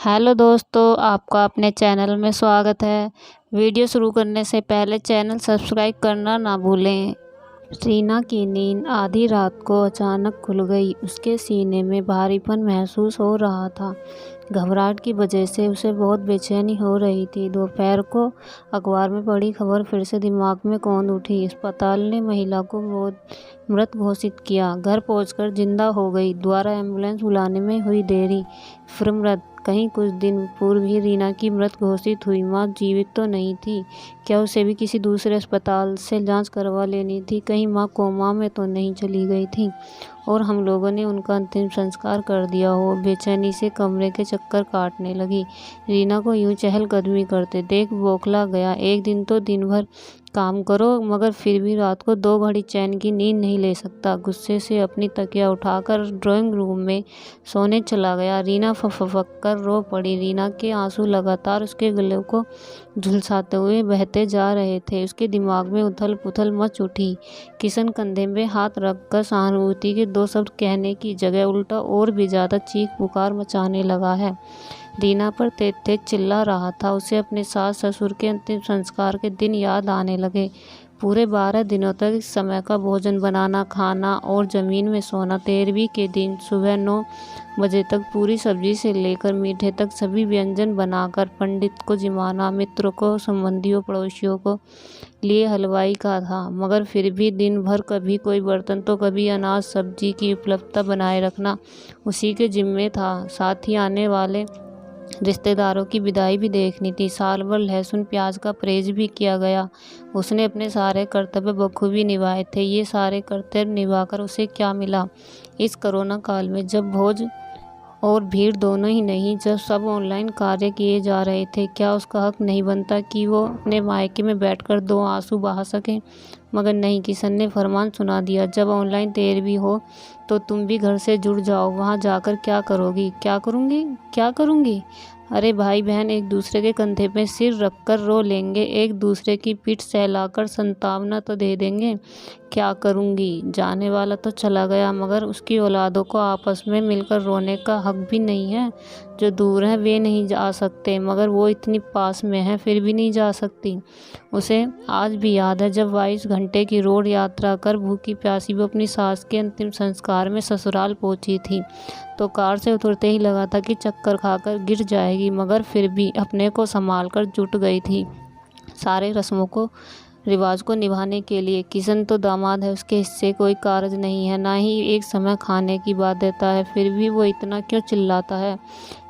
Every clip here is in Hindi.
हेलो दोस्तों, आपका अपने चैनल में स्वागत है। वीडियो शुरू करने से पहले चैनल सब्सक्राइब करना ना भूलें। रीना की नींद आधी रात को अचानक खुल गई। उसके सीने में भारीपन महसूस हो रहा था। घबराहट की वजह से उसे बहुत बेचैनी हो रही थी। दोपहर को अखबार में पढ़ी खबर फिर से दिमाग में कौंध उठी। अस्पताल ने महिला को मृत घोषित किया। घर पहुंचकर जिंदा हो गई। दोबारा एम्बुलेंस बुलाने में हुई देरी, फिर मृत। कहीं कुछ दिन पूर्व ही रीना की मृत घोषित हुई। माँ जीवित तो नहीं थी? क्या उसे भी किसी दूसरे अस्पताल से जांच करवा लेनी थी? कहीं माँ कोमा में तो नहीं चली गई थी और हम लोगों ने उनका अंतिम संस्कार कर दिया हो? बेचैनी से कमरे के चक्कर काटने लगी। रीना को यूं चहलकदमी करते देख बौखला गया। एक दिन तो दिन भर काम करो मगर फिर भी रात को 2 घड़ी चैन की नींद नहीं ले सकता। गुस्से से अपनी तकिया उठाकर ड्राइंग रूम में सोने चला गया। रीना फक कर रो पड़ी। रीना के आंसू लगातार उसके गले को झुलसाते हुए बहते जा रहे थे। उसके दिमाग में उथल पुथल मच उठी। किशन कंधे में हाथ रखकर सहानुभूति के 2 शब्द कहने की जगह उल्टा और भी ज्यादा चीख पुकार मचाने लगा है। रीना पर तेज तेज चिल्ला रहा था। उसे अपने सास ससुर के अंतिम संस्कार के दिन याद आने लगे। पूरे 12 दिनों तक इस समय का भोजन बनाना, खाना और जमीन में सोना। 13वीं के दिन सुबह 9 बजे तक पूरी सब्जी से लेकर मीठे तक सभी व्यंजन बनाकर पंडित को जिमाना, मित्रों को, संबंधियों, पड़ोसियों को लिए हलवाई का था। मगर फिर भी दिन भर कभी कोई बर्तन तो कभी अनाज सब्जी की उपलब्धता बनाए रखना उसी के जिम्मे था। साथ ही आने वाले रिश्तेदारों की विदाई भी देखनी थी। साल भर लहसुन प्याज का परहेज भी किया गया। उसने अपने सारे कर्तव्य बखूबी निभाए थे। ये सारे कर्तव्य निभाकर उसे क्या मिला? इस कोरोना काल में जब भोज और भीड़ दोनों ही नहीं, जब सब ऑनलाइन कार्य किए जा रहे थे, क्या उसका हक नहीं बनता कि वो अपने मायके में बैठकर 2 आंसू बहा सके? मगर नहीं, किशन ने फरमान सुना दिया, जब ऑनलाइन 13वीं हो तो तुम भी घर से जुड़ जाओ। वहाँ जाकर क्या करोगी? क्या करूँगी? क्या करूँगी? अरे भाई बहन एक दूसरे के कंधे पे सिर रखकर रो लेंगे, एक दूसरे की पीठ सहलाकर सांत्वना तो दे देंगे। क्या करूँगी? जाने वाला तो चला गया मगर उसकी औलादों को आपस में मिलकर रोने का हक भी नहीं है। जो दूर हैं वे नहीं जा सकते मगर वो इतनी पास में है फिर भी नहीं जा सकती। उसे आज भी याद है जब 22 घंटे की रोड यात्रा कर भूखी प्यासी वो अपनी सास के अंतिम संस्कार में ससुराल पहुंची थी तो कार से उतरते ही लगा था कि चक्कर खाकर गिर जाएगी, मगर फिर भी अपने को संभाल कर जुट गई थी सारे रस्मों को रिवाज को निभाने के लिए। किशन तो दामाद है, उसके हिस्से कोई कारज नहीं है, ना ही एक समय खाने की बाध्यता है, फिर भी वो इतना क्यों चिल्लाता है?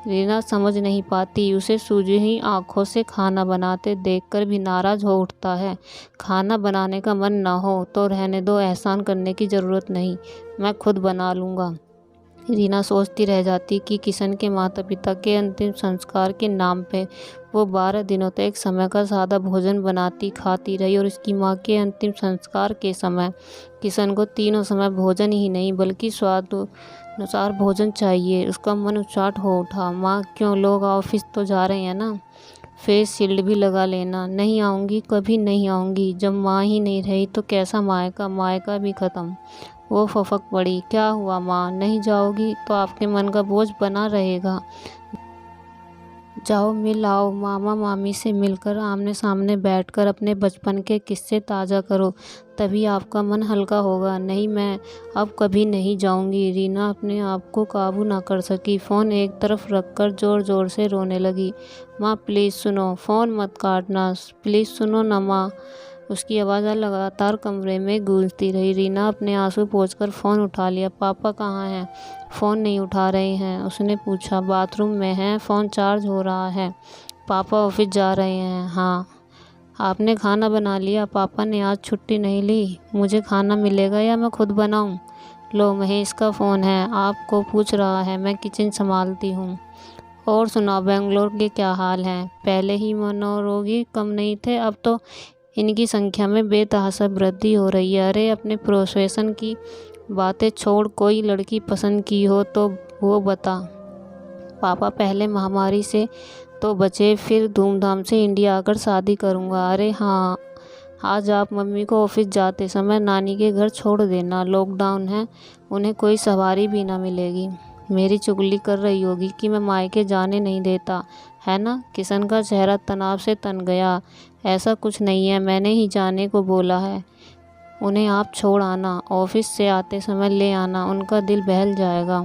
रीना समझ नहीं पाती। उसे सूजी ही आंखों से खाना बनाते देखकर भी नाराज हो उठता है। खाना बनाने का मन ना हो तो रहने दो, एहसान करने की ज़रूरत नहीं, मैं खुद बना लूँगा। रीना सोचती रह जाती कि किशन के माता पिता के अंतिम संस्कार के नाम पे वो 12 दिनों तक एक समय का सादा भोजन बनाती खाती रही और उसकी माँ के अंतिम संस्कार के समय किशन को तीनों समय भोजन ही नहीं बल्कि स्वाद अनुसार भोजन चाहिए। उसका मन उचाट हो उठा। माँ क्यों, लोग ऑफिस तो जा रहे हैं ना, फेस शील्ड भी लगा लेना। नहीं आऊँगी, कभी नहीं आऊँगी। जब माँ ही नहीं रही तो कैसा मायका? मायका भी ख़त्म। वो फफक पड़ी। क्या हुआ माँ, नहीं जाओगी तो आपके मन का बोझ बना रहेगा। जाओ मिल आओ, मामा मामी से मिलकर आमने सामने बैठकर अपने बचपन के किस्से ताज़ा करो, तभी आपका मन हल्का होगा। नहीं, मैं अब कभी नहीं जाऊंगी। रीना अपने आप को काबू ना कर सकी। फ़ोन एक तरफ रखकर ज़ोर ज़ोर से रोने लगी। माँ प्लीज़ सुनो, फ़ोन मत काटना, प्लीज़ सुनो ना माँ। उसकी आवाज़ लगातार कमरे में गूंजती रही। रीना अपने आंसू पोंछकर फ़ोन उठा लिया। पापा कहाँ हैं? फ़ोन नहीं उठा रहे हैं। उसने पूछा। बाथरूम में हैं, फ़ोन चार्ज हो रहा है। पापा ऑफिस जा रहे हैं। हाँ। आपने खाना बना लिया? पापा ने आज छुट्टी नहीं ली। मुझे खाना मिलेगा या मैं खुद बनाऊं? लो महेश का फ़ोन है, आपको पूछ रहा है, मैं किचन संभालती हूँ। और सुनाओ, बेंगलोर के क्या हाल हैं? पहले ही मनोरोगी कम नहीं थे, अब तो इनकी संख्या में बेतहाशा वृद्धि हो रही है। अरे अपने प्रोफेशन की बातें छोड़, कोई लड़की पसंद की हो तो वो बता। पापा पहले महामारी से तो बचे, फिर धूमधाम से इंडिया आकर शादी करूँगा। अरे हाँ, आज आप मम्मी को ऑफिस जाते समय नानी के घर छोड़ देना, लॉकडाउन है, उन्हें कोई सवारी भी ना मिलेगी। मेरी चुगली कर रही होगी कि मैं मायके जाने नहीं देता, है ना। किशन का चेहरा तनाव से तन गया। ऐसा कुछ नहीं है, मैंने ही जाने को बोला है। उन्हें आप छोड़ आना, ऑफिस से आते समय ले आना, उनका दिल बहल जाएगा।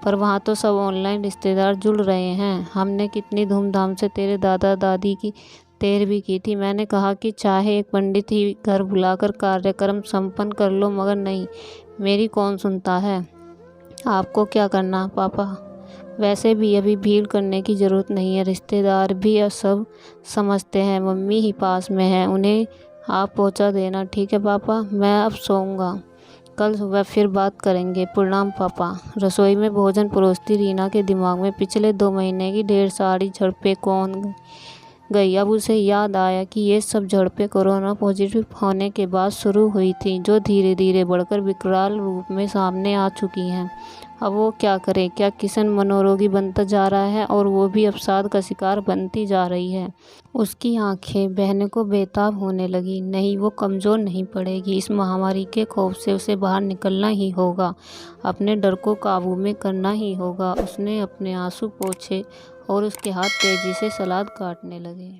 पर वहाँ तो सब ऑनलाइन रिश्तेदार जुड़ रहे हैं। हमने कितनी धूमधाम से तेरे दादा दादी की तेरहवीं की थी। मैंने कहा कि चाहे एक पंडित ही घर बुलाकर कार्यक्रम संपन्न कर लो, मगर नहीं, मेरी कौन सुनता है। आपको क्या करना पापा। वैसे भी अभी भीड़ करने की ज़रूरत नहीं है, रिश्तेदार भी सब समझते हैं। मम्मी ही पास में है, उन्हें आप पहुंचा देना। ठीक है पापा, मैं अब सोऊंगा, कल सुबह फिर बात करेंगे। प्रणाम पापा। रसोई में भोजन परोसती रीना के दिमाग में पिछले 2 महीने की ढेर सारी झड़पें कौन गई। अब उसे याद आया कि ये सब झड़पें कोरोना पॉजिटिव होने के बाद शुरू हुई थी, जो धीरे धीरे बढ़कर विकराल रूप में सामने आ चुकी हैं। अब वो क्या करे। क्या किशन मनोरोगी बनता जा रहा है और वो भी अवसाद का शिकार बनती जा रही है। उसकी आंखें बहने को बेताब होने लगी। नहीं, वो कमज़ोर नहीं पड़ेगी। इस महामारी के खौफ से उसे बाहर निकलना ही होगा, अपने डर को काबू में करना ही होगा। उसने अपने आंसू पोंछे और उसके हाथ तेजी से सलाद काटने लगे।